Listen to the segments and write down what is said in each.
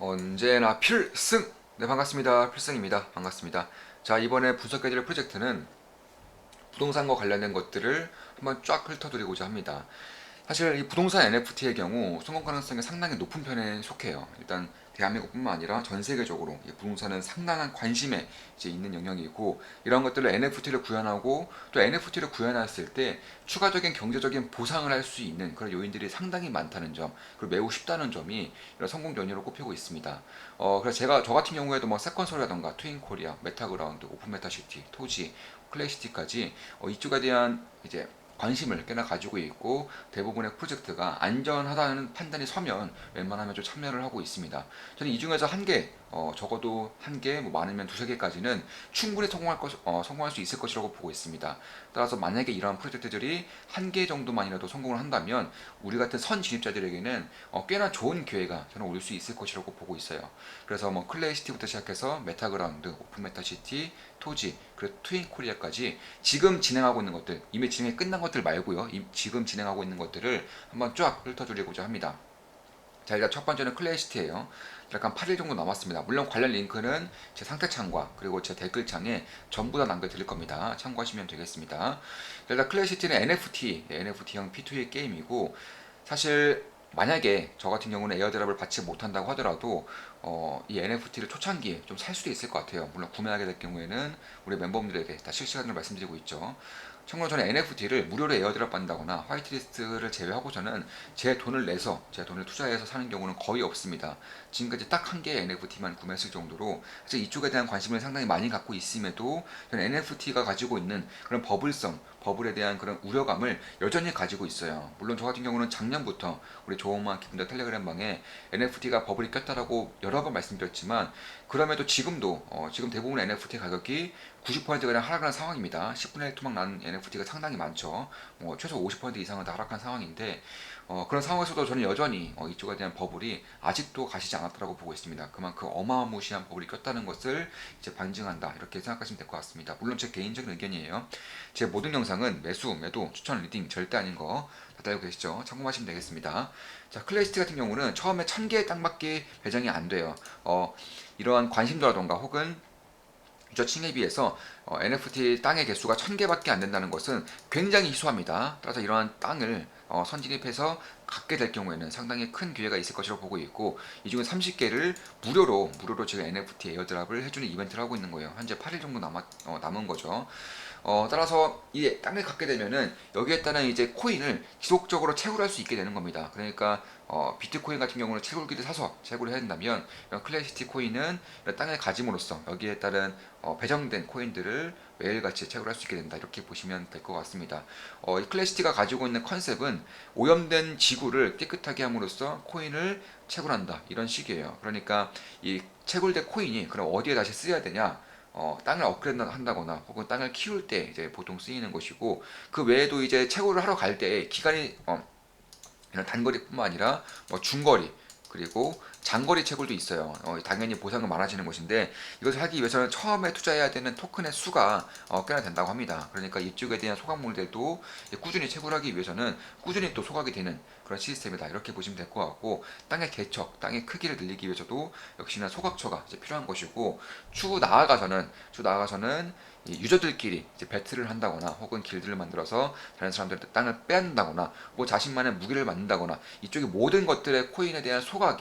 언제나 필승! 네, 반갑습니다. 필승입니다. 반갑습니다. 자, 이번에 분석해드릴 프로젝트는 부동산과 관련된 것들을 한번 쫙 훑어드리고자 합니다. 사실 이 부동산 NFT의 경우 성공 가능성이 상당히 높은 편에 속해요. 일단 대한민국뿐만 아니라 전 세계적으로 이 부동산은 상당한 관심에 이제 있는 영역이고, 이런 것들을 NFT를 구현하고 또 NFT를 구현했을 때 추가적인 경제적인 보상을 할 수 있는 그런 요인들이 상당히 많다는 점, 그리고 매우 쉽다는 점이 이런 성공 요인으로 꼽히고 있습니다. 그래서 저 같은 경우에도 뭐 세컨소리라던가 트윈코리아, 메타그라운드, 오픈메타시티, 토지, 클래시티까지 이쪽에 대한 이제 관심을 꽤나 가지고 있고, 대부분의 프로젝트가 안전하다는 판단이 서면 웬만하면 좀 참여를 하고 있습니다. 저는 이 중에서 한 개, 적어도 한 개, 뭐 많으면 두세 개까지는 충분히 성공할 수 있을 것이라고 보고 있습니다. 따라서 만약에 이러한 프로젝트들이 한 개 정도만이라도 성공을 한다면 우리 같은 선 진입자들에게는 꽤나 좋은 기회가 저는 올 수 있을 것이라고 보고 있어요. 그래서 뭐 클레이시티부터 시작해서 메타그라운드, 오픈메타시티, 토지, 그리고 트윈코리아까지 지금 진행하고 있는 것들, 이미 진행이 끝난 것들 말고요. 지금 진행하고 있는 것들을 한번 쫙 훑어드리고자 합니다. 자, 일단 첫 번째는 클래시티예요. 약간 8일 정도 남았습니다. 물론 관련 링크는 제 상태창과 그리고 제 댓글창에 전부 다 남겨드릴 겁니다. 참고하시면 되겠습니다. 일단 클래시티는 NFT형 P2E 게임이고, 사실 만약에 저 같은 경우는 에어드랍을 받지 못한다고 하더라도 이 NFT를 초창기에 좀 살 수도 있을 것 같아요. 물론 구매하게 될 경우에는 우리 멤버분들에게 다 실시간으로 말씀드리고 있죠. 참고로 저는 NFT를 무료로 에어드랍 받는다거나 화이트리스트를 제외하고서는 제 돈을 투자해서 사는 경우는 거의 없습니다. 지금까지 딱 한 개의 NFT만 구매했을 정도로 사실 이쪽에 대한 관심을 상당히 많이 갖고 있음에도 저는 NFT가 가지고 있는 그런 버블에 대한 그런 우려감을 여전히 가지고 있어요. 물론 저 같은 경우는 작년부터 우리 조홍만 기분자 텔레그램 방에 NFT가 버블이 꼈다라고 여러 번 말씀드렸지만, 그럼에도 지금 대부분 NFT 가격이 90%가량 하락하는 상황입니다. 10분의 1 토막 난 NFT가 상당히 많죠. 뭐 최소 50% 이상은 다 하락한 상황인데, 그런 상황에서도 저는 여전히 이쪽에 대한 버블이 아직도 가시지 않았다고 보고 있습니다. 그만큼 어마무시한 버블이 꼈다는 것을 이제 반증한다, 이렇게 생각하시면 될 것 같습니다. 물론 제 개인적인 의견이에요. 제 모든 영상은 매수, 매도, 추천, 리딩 절대 아닌 거 다들 알고 계시죠? 참고하시면 되겠습니다. 자, 클래시티 같은 경우는 처음에 1000개의 땅밖에 배정이 안 돼요. 이러한 관심도라던가 혹은 유저 층에 비해서 NFT 땅의 개수가 1000개밖에 안 된다는 것은 굉장히 희소합니다. 따라서 이러한 땅을 선진입해서 갖게 될 경우에는 상당히 큰 기회가 있을 것이라고 보고 있고, 이 중에 30개를 무료로 지금 NFT 에어드랍을 해주는 이벤트를 하고 있는 거예요. 현재 8일 정도 남은 거죠. 따라서 이 땅을 갖게 되면은 여기에 따른 이제 코인을 지속적으로 채굴할 수 있게 되는 겁니다. 그러니까 비트코인 같은 경우는 채굴기를 사서 채굴을 해야 된다면, 클래시티 코인은 땅을 가짐으로써 여기에 따른 배정된 코인들을 매일같이 채굴할 수 있게 된다, 이렇게 보시면 될 것 같습니다. 이 클래시티가 가지고 있는 컨셉은 오염된 지구를 깨끗하게 함으로써 코인을 채굴한다, 이런 식이에요. 그러니까 이 채굴된 코인이 그럼 어디에 다시 쓰여야 되냐? 땅을 업그레이드 한다거나 혹은 땅을 키울 때 이제 보통 쓰이는 것이고, 그 외에도 이제 채굴을 하러 갈 때 기간이 이런 단거리뿐만 아니라 뭐 중거리, 그리고 장거리 채굴도 있어요. 당연히 보상은 많아지는 것인데, 이것을 하기 위해서는 처음에 투자해야 되는 토큰의 수가 꽤나 된다고 합니다. 그러니까 이쪽에 대한 소각물들도 꾸준히 채굴하기 위해서는 꾸준히 또 소각이 되는 그런 시스템이다, 이렇게 보시면 될 것 같고, 땅의 개척, 땅의 크기를 늘리기 위해서도 역시나 소각처가 이제 필요한 것이고, 추후 나아가서는 이 유저들끼리 이제 배틀을 한다거나 혹은 길드를 만들어서 다른 사람들한테 땅을 빼앗는다거나 뭐 자신만의 무기를 만든다거나, 이쪽의 모든 것들의 코인에 대한 소각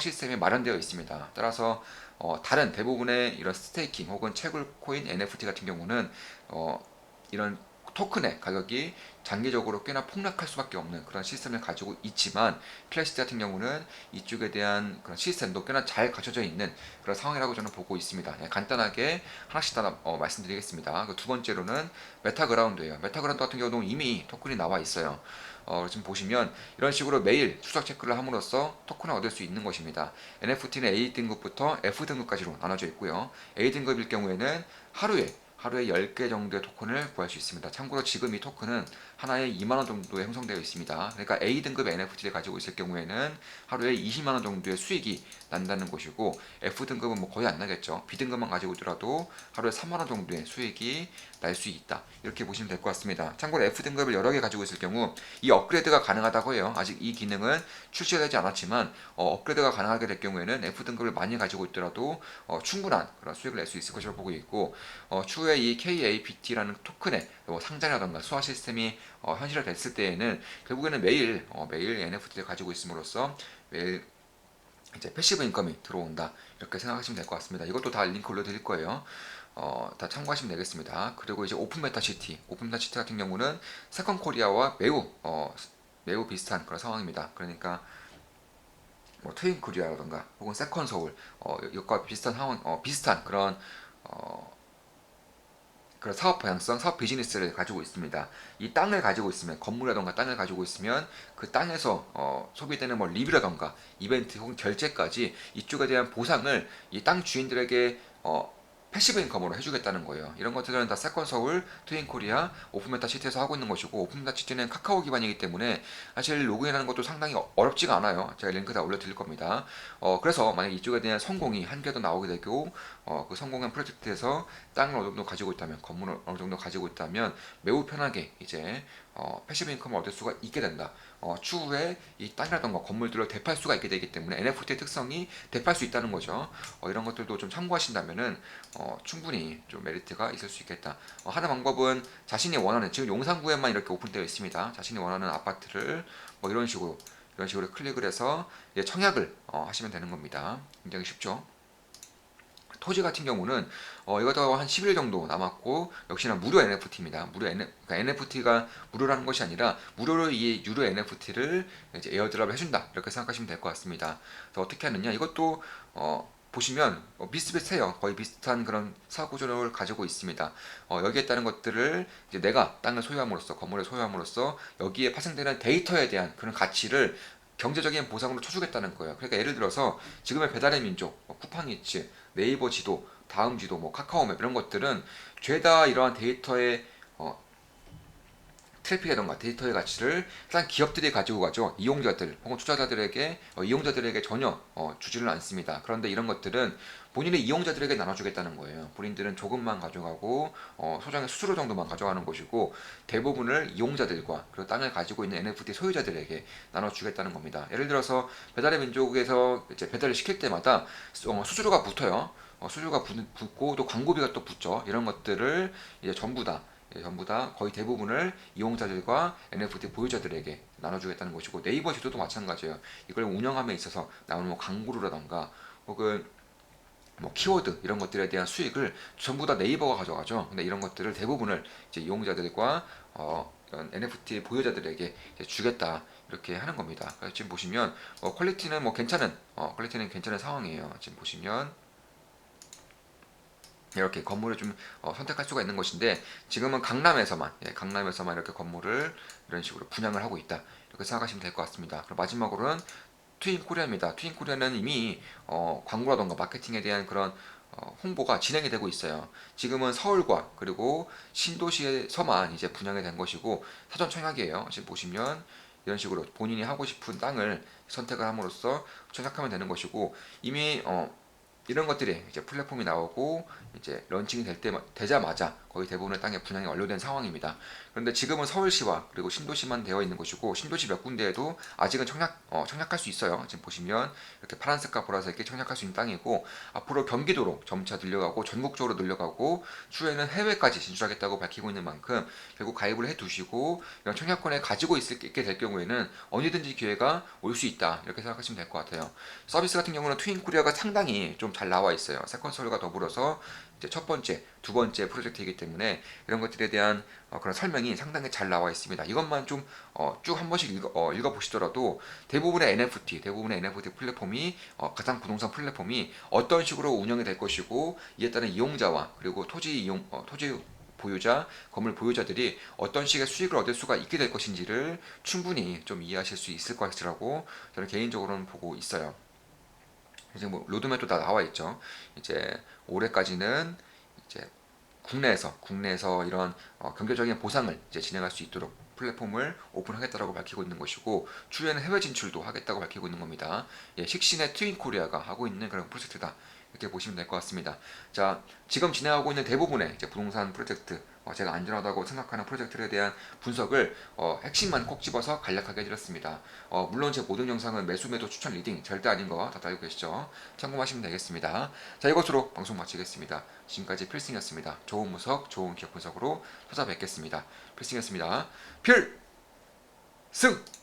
시스템이 마련되어 있습니다. 따라서 다른 대부분의 이런 스테이킹 혹은 채굴 코인 NFT 같은 경우는 이런 토큰의 가격이 장기적으로 꽤나 폭락할 수밖에 없는 그런 시스템을 가지고 있지만, 클래시티 같은 경우는 이쪽에 대한 그런 시스템도 꽤나 잘 갖춰져 있는 그런 상황이라고 저는 보고 있습니다. 간단하게 하나씩 다 말씀드리겠습니다. 두 번째로는 메타그라운드예요. 메타그라운드 같은 경우는 이미 토큰이 나와 있어요. 지금 보시면 이런 식으로 매일 추적 체크를 함으로써 토큰을 얻을 수 있는 것입니다. NFT는 A 등급부터 F 등급까지로 나눠져 있고요. A 등급일 경우에는 하루에 10개 정도의 토큰을 구할 수 있습니다. 참고로 지금 이 토큰은 하나에 2만 원 정도에 형성되어 있습니다. 그러니까 A 등급 NFT를 가지고 있을 경우에는 하루에 20만 원 정도의 수익이 난다는 것이고, F 등급은 뭐 거의 안 나겠죠. B 등급만 가지고 있더라도 하루에 3만 원 정도의 수익이 날 수 있다. 이렇게 보시면 될 것 같습니다. 참고로 F 등급을 여러 개 가지고 있을 경우 이 업그레이드가 가능하다고 해요. 아직 이 기능은 출시가 되지 않았지만 업그레이드가 가능하게 될 경우에는 F 등급을 많이 가지고 있더라도 충분한 그런 수익을 낼 수 있을 것으로 보고 있고, 추후에 이 KAPT라는 토큰의 상장이라던가 수화 시스템이 현실화됐을 때에는 결국에는 매일 NFT를 가지고 있음으로써 매일 이제 패시브 인컴이 들어온다, 이렇게 생각하시면 될 것 같습니다. 이것도 다 링크 올려드릴 거예요. 다 참고하시면 되겠습니다. 그리고 이제 오픈 메타시티 같은 경우는 세컨 코리아와 매우 비슷한 그런 상황입니다. 그러니까 뭐 트윈 코리아라던가 혹은 세컨 서울 이것과 비슷한 상황, 비슷한 그런 사업 방향성, 사업 비즈니스를 가지고 있습니다. 이 땅을 가지고 있으면, 건물이라던가 땅을 가지고 있으면 그 땅에서 소비되는 뭐 리뷰라던가 이벤트 혹은 결제까지 이쪽에 대한 보상을 이 땅 주인들에게 패시브 인컴으로 해주겠다는 거예요. 이런 것들은 다 세컨 서울, 트윈 코리아, 오픈메타 시티에서 하고 있는 것이고, 오픈메타 시티는 카카오 기반이기 때문에 사실 로그인하는 것도 상당히 어렵지가 않아요. 제가 링크 다 올려드릴 겁니다. 그래서 만약 이쪽에 대한 성공이 한 개 더 나오게 되고, 그 성공한 프로젝트에서 땅을 어느 정도 가지고 있다면, 건물을 어느 정도 가지고 있다면 매우 편하게 이제 패시브 인컴을 얻을 수가 있게 된다. 추후에 이 땅이라던가 건물들을 대팔 수가 있게 되기 때문에 NFT의 특성이 대팔 수 있다는 거죠. 이런 것들도 좀 참고하신다면은 충분히 좀 메리트가 있을 수 있겠다. 하는 방법은 자신이 원하는, 지금 용산구에만 이렇게 오픈되어 있습니다. 자신이 원하는 아파트를 뭐 이런 식으로 클릭을 해서 청약을 하시면 되는 겁니다. 굉장히 쉽죠. 토지 같은 경우는 이것도 한 10일 정도 남았고, 역시나 무료 NFT입니다. 그러니까 NFT가 무료라는 것이 아니라 무료로 이 유료 NFT를 이제 에어드랍을 해준다, 이렇게 생각하시면 될 것 같습니다. 그래서 어떻게 하느냐, 이것도 보시면 비슷비슷해요. 거의 비슷한 그런 사고 구조를 가지고 있습니다. 여기에 따른 것들을 이제 내가 땅을 소유함으로써, 건물을 소유함으로써 여기에 파생되는 데이터에 대한 그런 가치를 경제적인 보상으로 쳐주겠다는 거예요. 그러니까 예를 들어서 지금의 배달의 민족, 쿠팡이츠, 네이버 지도, 다음 지도, 뭐 카카오맵 이런 것들은 죄다 이러한 데이터의 트래픽이라던가 데이터의 가치를 일단 기업들이 가지고 가죠. 이용자들 혹은 투자자들에게 이용자들에게 전혀 주지를 않습니다. 그런데 이런 것들은 본인의 이용자들에게 나눠주겠다는 거예요. 본인들은 조금만 가져가고 소정의 수수료 정도만 가져가는 것이고, 대부분을 이용자들과 그리고 땅을 가지고 있는 NFT 소유자들에게 나눠주겠다는 겁니다. 예를 들어서 배달의 민족에서 이제 배달을 시킬 때마다 수수료가 붙어요. 수수료가 붙고 또 광고비가 또 붙죠. 이런 것들을 이제 전부 다 거의 대부분을 이용자들과 NFT 보유자들에게 나눠주겠다는 것이고, 네이버 지도도 마찬가지예요. 이걸 운영함에 있어서 나오는 뭐 광고료라던가 혹은 뭐 키워드 이런 것들에 대한 수익을 전부 다 네이버가 가져가죠. 근데 이런 것들을 대부분을 이제 이용자들과 이런 NFT 보유자들에게 이제 주겠다, 이렇게 하는 겁니다. 그래서 지금 보시면 퀄리티는 괜찮은 상황이에요. 지금 보시면 이렇게 건물을 좀 선택할 수가 있는 것인데, 지금은 강남에서만 이렇게 건물을 이런 식으로 분양을 하고 있다, 이렇게 생각하시면 될 것 같습니다. 그리고 마지막으로는 트윈 코리아입니다. 트윈 코리아는 이미 광고라던가 마케팅에 대한 그런 홍보가 진행이 되고 있어요. 지금은 서울과 그리고 신도시에서만 이제 분양이 된 것이고, 사전 청약이에요. 지금 보시면 이런 식으로 본인이 하고 싶은 땅을 선택을 함으로써 청약하면 되는 것이고, 이미 이런 것들이 이제 플랫폼이 나오고 이제 런칭이 되자마자 거의 대부분의 땅에 분양이 완료된 상황입니다. 그런데 지금은 서울시와 그리고 신도시만 되어 있는 것이고, 신도시 몇 군데에도 아직은 청약할 수 있어요. 지금 보시면 이렇게 파란색과 보라색이 청약할 수 있는 땅이고, 앞으로 경기도로 점차 늘려가고 전국적으로 늘려가고 추후에는 해외까지 진출하겠다고 밝히고 있는 만큼, 결국 가입을 해두시고 이런 청약권을 가지고 있게 될 경우에는 언제든지 기회가 올 수 있다, 이렇게 생각하시면 될 것 같아요. 서비스 같은 경우는 트윈 코리아가 상당히 좀 잘 나와 있어요. 세컨 서울과 더불어서 이제 첫 번째, 두 번째 프로젝트이기 때문에 이런 것들에 대한 그런 설명이 상당히 잘 나와 있습니다. 이것만 좀 쭉 한 번씩 읽어보시더라도 대부분의 NFT 플랫폼이 가상 부동산 플랫폼이 어떤 식으로 운영이 될 것이고, 이에 따른 이용자와 그리고 토지 보유자, 건물 보유자들이 어떤 식의 수익을 얻을 수가 있게 될 것인지를 충분히 좀 이해하실 수 있을 것이라고 저는 개인적으로는 보고 있어요. 이제 뭐 로드맵도 다 나와 있죠. 이제 올해까지는 이제 국내에서 이런 경제적인 보상을 이제 진행할 수 있도록 플랫폼을 오픈하겠다라고 밝히고 있는 것이고 추후에는 해외 진출도 하겠다고 밝히고 있는 겁니다. 예, 식신의 트윈코리아가 하고 있는 그런 프로젝트다. 이렇게 보시면 될 것 같습니다. 자, 지금 진행하고 있는 대부분의 이제 부동산 프로젝트, 제가 안전하다고 생각하는 프로젝트에 대한 분석을 핵심만 콕 집어서 간략하게 해드렸습니다. 물론 제 모든 영상은 매수 매도 추천 리딩 절대 아닌 거 다들 알고 계시죠? 참고하시면 되겠습니다. 자, 이것으로 방송 마치겠습니다. 지금까지 필승이었습니다. 좋은 분석, 좋은 기업 분석으로 찾아뵙겠습니다. 필승이었습니다. 필승!